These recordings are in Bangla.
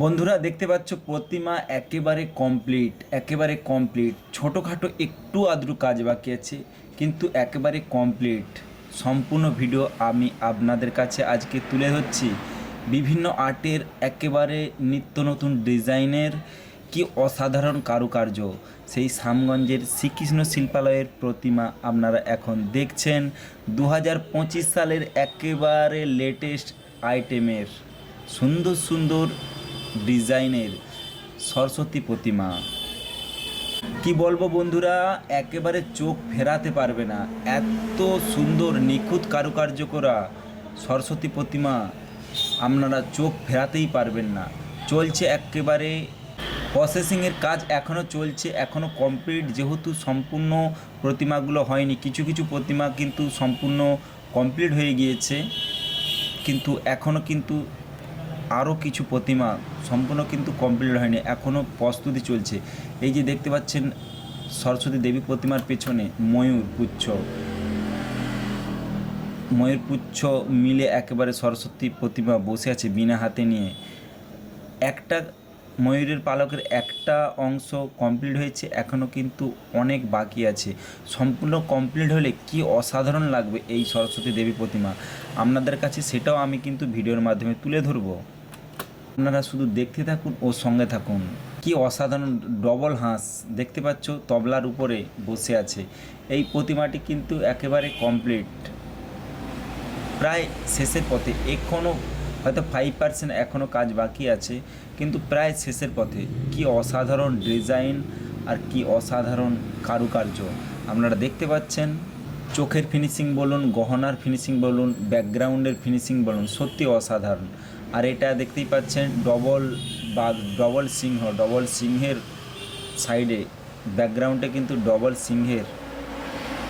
বন্ধুরা দেখতে পাচ্ছ প্রতিমা একেবারে কমপ্লিট। ছোটোখাটো একটু আদ্রু কাজ বাকি আছে, কিন্তু একেবারে কমপ্লিট। সম্পূর্ণ ভিডিও আমি আপনাদের কাছে আজকে তুলে ধরছি। বিভিন্ন আর্টের একেবারে নিত্য নতুন ডিজাইনের কি অসাধারণ কারুকার্য। সেই শ্যামগঞ্জের শ্রীকৃষ্ণ শিল্পালয়ের প্রতিমা আপনারা এখন দেখছেন 2025 সালের একেবারে লেটেস্ট আইটেমের সুন্দর সুন্দর ডিজাইনের সরস্বতী প্রতিমা। কি বলবো বন্ধুরা, একেবারে চোখ ফেরাতে পারবে না, এত সুন্দর নিখুঁত কারুকার্য করা সরস্বতী প্রতিমা আপনারা চোখ ফেরাতেই পারবেন না। চলছে একেবারে প্রসেসিংয়ের কাজ, এখনও চলছে, এখনও কমপ্লিট যেহেতু সম্পূর্ণ প্রতিমাগুলো হয়নি। কিছু কিছু প্রতিমা কিন্তু সম্পূর্ণ কমপ্লিট হয়ে গিয়েছে, কিন্তু এখনও কিন্তু আরও কিছু প্রতিমা সম্পূর্ণ কিন্তু কমপ্লিট হয়নি, এখনও প্রস্তুতি চলছে। এই যে দেখতে পাচ্ছেন সরস্বতী দেবী প্রতিমার পেছনে ময়ূরপুচ্ছ মিলে একেবারে সরস্বতী প্রতিমা বসে আছে বিনা হাতে নিয়ে। একটা ময়ূরের পালকের একটা অংশ কমপ্লিট হয়েছে, এখনও কিন্তু অনেক বাকি আছে। সম্পূর্ণ কমপ্লিট হলে কি অসাধারণ লাগবে এই সরস্বতী দেবী প্রতিমা, আপনাদের কাছে সেটাও আমি কিন্তু ভিডিওর মাধ্যমে তুলে ধরবো। আপনারা শুধু দেখতে থাকুন ও সঙ্গে থাকুন। কি অসাধারণ ডবল হাঁস দেখতে পাচ্ছ তবলার উপরে বসে আছে। এই প্রতিমাটি কিন্তু একেবারে কমপ্লিট, প্রায় শেষের পথে। এখনও হয়তো 5% এখনও কাজ বাকি আছে, কিন্তু প্রায় শেষের পথে। কি অসাধারণ ডিজাইন আর কি অসাধারণ কারুকার্য আপনারা দেখতে পাচ্ছেন। চোখের ফিনিশিং বলুন, গহনার ফিনিশিং বলুন, ব্যাকগ্রাউন্ডের ফিনিশিং বলুন, সত্যি অসাধারণ। আর এটা দেখতেই পাচ্ছেন ডবল সিংহের সাইডে ব্যাকগ্রাউন্ডে কিন্তু ডবল সিংহের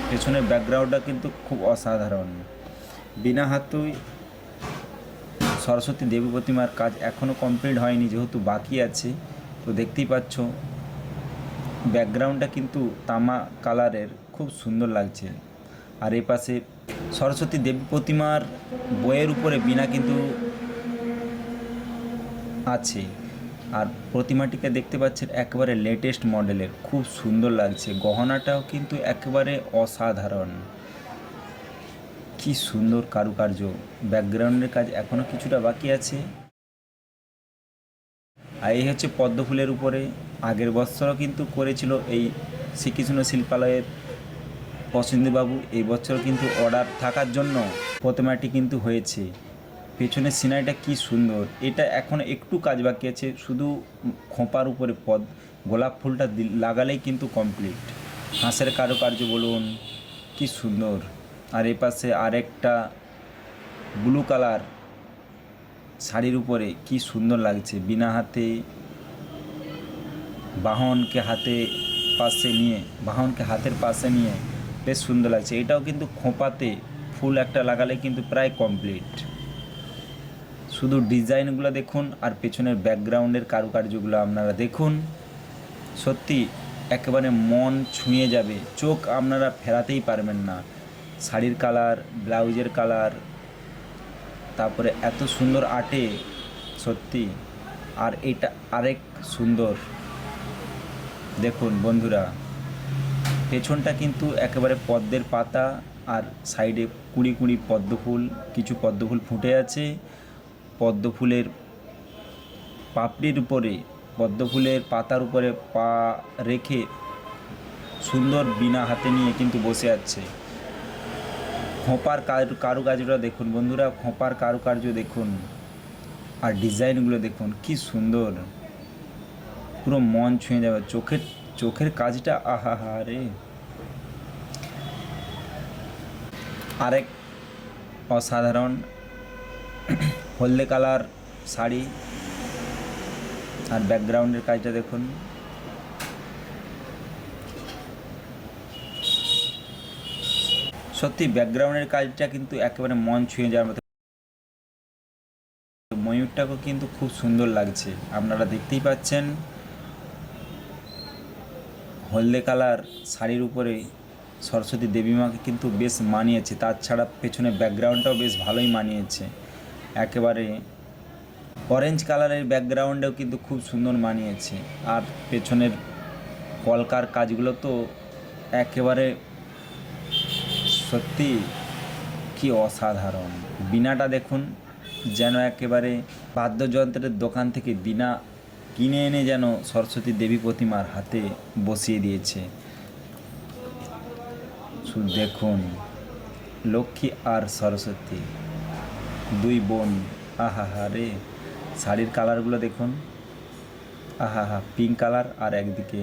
পেছনের ব্যাকগ্রাউন্ডটা কিন্তু খুব অসাধারণ। বিনা হাতুই সরস্বতী দেবী প্রতিমার কাজ এখনও কমপ্লিট হয়নি যেহেতু বাকি আছে। তো দেখতেই পাচ্ছ ব্যাকগ্রাউন্ডটা কিন্তু তামা কালারের, খুব সুন্দর লাগছে। আর এই পাশে সরস্বতী দেবী প্রতিমার বইয়ের উপরে বীণা কিন্তু আছে। আর প্রতিমাটিকে দেখতে পাচ্ছেন একেবারে লেটেস্ট মডেলের, খুব সুন্দর লাগছে। গহনাটাও কিন্তু একেবারে অসাধারণ, কি সুন্দর কারুকার্য। ব্যাকগ্রাউন্ডের কাজ এখনও কিছুটা বাকি আছে। আর এই হচ্ছে পদ্ম ফুলের উপরে, আগের বছরও কিন্তু করেছিল এই শ্রীকৃষ্ণ শিল্পালয়ের প্রসেনজিৎবাবু। এই বছর কিন্তু অর্ডার থাকার জন্য প্রতিমাটি কিন্তু হয়েছে। পেছনের সিনারিটা কি সুন্দর। এটা এখন একটু কাজ বাকি আছে, শুধু খোঁপার উপরে গোলাপ ফুলটা লাগালেই কিন্তু কমপ্লিট। হাঁসের কারুকার্য বলুন, কি সুন্দর। আর এ পাশে আরেকটা ব্লু কালার শাড়ির উপরে কি সুন্দর লাগছে। বিনা হাতে বাহনকে হাতের পাশে নিয়ে বেশ সুন্দর লাগছে। এটাও কিন্তু খোঁপাতে ফুল একটা লাগালে কিন্তু প্রায় কমপ্লিট। শুধু ডিজাইনগুলো দেখুন আর পেছনের ব্যাকগ্রাউন্ডের কারুকার্যগুলো আপনারা দেখুন, সত্যি একেবারে মন ছুঁয়ে যাবে, চোখ আপনারা ফেরাতেই পারবেন না। শাড়ির কালার, ব্লাউজের কালার, তারপরে এত সুন্দর আর্টে, সত্যি। আর এটা আরেক সুন্দর দেখুন বন্ধুরা, পেছনটা কিন্তু একেবারে পদ্মের পাতা, আর সাইডে কুড়ি কুড়ি পদ্মফুল, কিছু পদ্মফুল ফুটে আছে। পদ্মফুলের পাপড়ির উপরে, পদ্মফুলের পাতার উপরে পা রেখে সুন্দর বিনা হাতে নিয়ে কিন্তু বসে আছে। খোঁপার কারুকার্যটা দেখুন বন্ধুরা, খোঁপার কারুকার্য দেখুন আর ডিজাইনগুলো দেখুন, কি সুন্দর, পুরো মন ছুঁয়ে যাবে। চোখের কাজটা আহা রে। আরেক অসাধারণ হলদে কালার শাড়ি, আর ব্যাকগ্রাউন্ডের কাজটা দেখুন। সত্যি ব্যাকগ্রাউন্ডের কাজটা কিন্তু একেবারে মন ছুঁয়ে যাওয়ার মতো। ময়ূরটাকেও কিন্তু খুব সুন্দর লাগছে, আপনারা দেখতেই পাচ্ছেন। হলদে কালার শাড়ির উপরে সরস্বতী দেবী মাকে কিন্তু বেশ মানিয়েছে, তাছাড়া পেছনে ব্যাকগ্রাউন্ডটাও বেশ ভালোই মানিয়েছে। একেবারে অরেঞ্জ কালারের ব্যাকগ্রাউন্ডেও কিন্তু খুব সুন্দর মানিয়েছে। আর পেছনের কলকার কাজগুলো তো একেবারে সত্যি কি অসাধারণ। বীণাটা দেখুন, যেন একেবারে বাদ্যযন্ত্রের দোকান থেকে বীণা কিনে এনে যেন সরস্বতী দেবী প্রতিমার হাতে বসিয়ে দিয়েছে। শুধু দেখুন, লক্ষ্মী আর সরস্বতী দুই বোন। আহা হা রে, শাড়ির কালারগুলো দেখুন, আহা হা, পিঙ্ক কালার আর একদিকে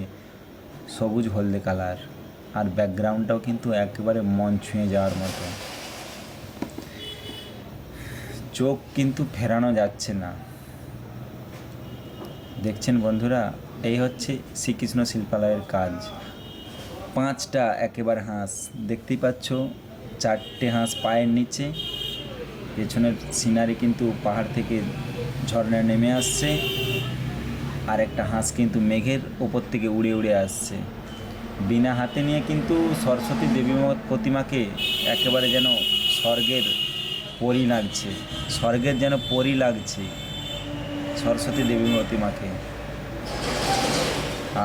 সবুজ হলদে কালার। আর ব্যাকগ্রাউন্ডটাও কিন্তু একেবারে মন ছুঁয়ে যাওয়ার মতো। চোখ কিন্তু ফেরানো যাচ্ছে না। দেখছেন বন্ধুরা, এই হচ্ছে শ্রীকৃষ্ণ শিল্পালয়ের কাজ। 5টা একেবারে হাঁস দেখতেই পাচ্ছ, 4টে হাঁস পায়ের নিচে। পেছনের সিনারি কিন্তু পাহাড় থেকে ঝর্ণা নেমে আসছে, আর একটা হাঁস কিন্তু মেঘের ওপর থেকে উড়ে উড়ে আসছে। বিনা হাতে নিয়ে কিন্তু সরস্বতী দেবী প্রতিমাকে একেবারে যেন স্বর্গের পরী লাগছে, স্বর্গের যেন পরী লাগছে সরস্বতী দেবী প্রতিমাকে।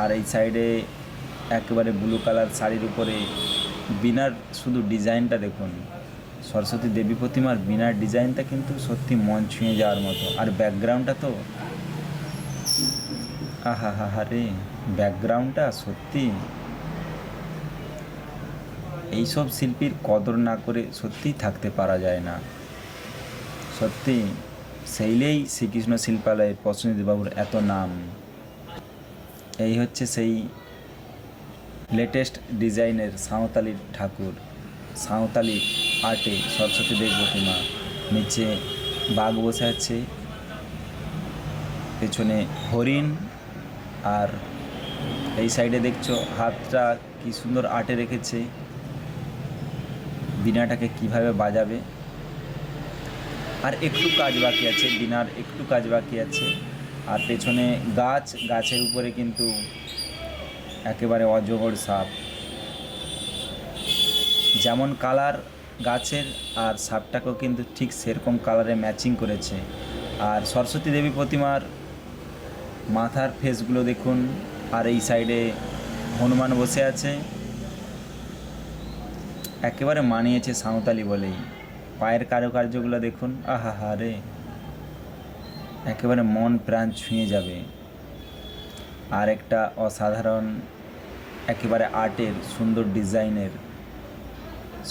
আর এই সাইডে একেবারে ব্লু কালার শাড়ির উপরে বিনার শুধু ডিজাইনটা দেখুন, সরস্বতী দেবী প্রতিমার বিনার ডিজাইনটা কিন্তু সত্যি মন ছুঁয়ে যাওয়ার মতো। আর ব্যাকগ্রাউন্ডটা তো আহা হা হা রে, ব্যাকগ্রাউন্ডটা সত্যি, এইসব শিল্পীর কদর না করে সত্যিই থাকতে পারা যায় না। সত্যি সেইলেই শ্রীকৃষ্ণ শিল্পালয়ে প্রসেনজিৎবাবুর এত নাম। এই হচ্ছে সেই লেটেস্ট ডিজাইনের সাঁওতালি ঠাকুর, সাঁওতালি আর্টে সরস্বতী দেবী প্রতিমা। নিচে বাঘ বসে আছে, পেছনে হরিণ, আর এই সাইডে দেখছো হাতটা কি সুন্দর আর্টে রেখেছে, বীণাটাকে কিভাবে বাজাবে। আর একটু কাজ বাকি আছে, বীণার একটু কাজ বাকি আছে। আর পেছনে গাছ, গাছের উপরে কিন্তু একেবারে অজগর সাপ। যেমন কালার গাছের আর সাপটাকেও কিন্তু ঠিক সেরকম কালারে ম্যাচিং করেছে। আর সরস্বতী দেবী প্রতিমার মাথার ফেসগুলো দেখুন, আর এই সাইডে হনুমান বসে আছে। একেবারে মানিয়েছে সাঁওতালি বলেই। পায়ের কারুকার্যগুলো দেখুন, আহা হা রে, একেবারে মন প্রাণ ছুঁয়ে যাবে। আর একটা অসাধারণ একেবারে আর্টের সুন্দর ডিজাইনের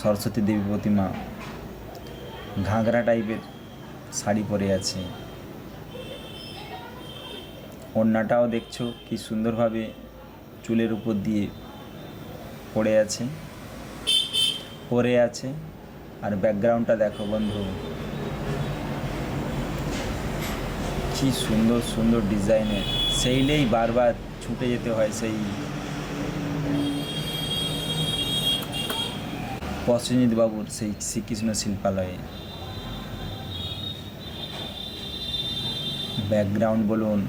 সরস্বতী দেবী প্রতিমা, ঘাগরা টাইপের শাড়ি পরে আছে। ওড়নাটাও দেখছো কি সুন্দরভাবে চুলের উপর দিয়ে পড়ে আছে। আর ব্যাকগ্রাউন্ডটা দেখো বন্ধু, কি সুন্দর সুন্দর ডিজাইনের। সেইলেই বারবার ছুটে যেতে হয় সেই প্রসেনজিৎবাবুর সেই শ্রীকৃষ্ণ শিল্পালয়ে। ব্যাকগ্রাউন্ড বলুন,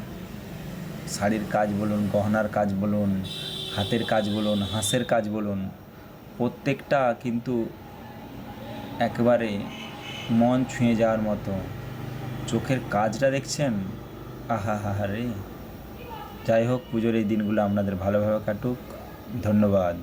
শাড়ির কাজ বলুন, গহনার কাজ বলুন, হাতের কাজ বলুন, হাঁসের কাজ বলুন, প্রত্যেকটা কিন্তু একেবারে মন ছুঁয়ে যাওয়ার মতো। চোখের কাজটা দেখছেন, আহা হা হা রে। যাই হোক, পুজোর এই দিনগুলো আপনাদের ভালোভাবে কাটুক। ধন্যবাদ।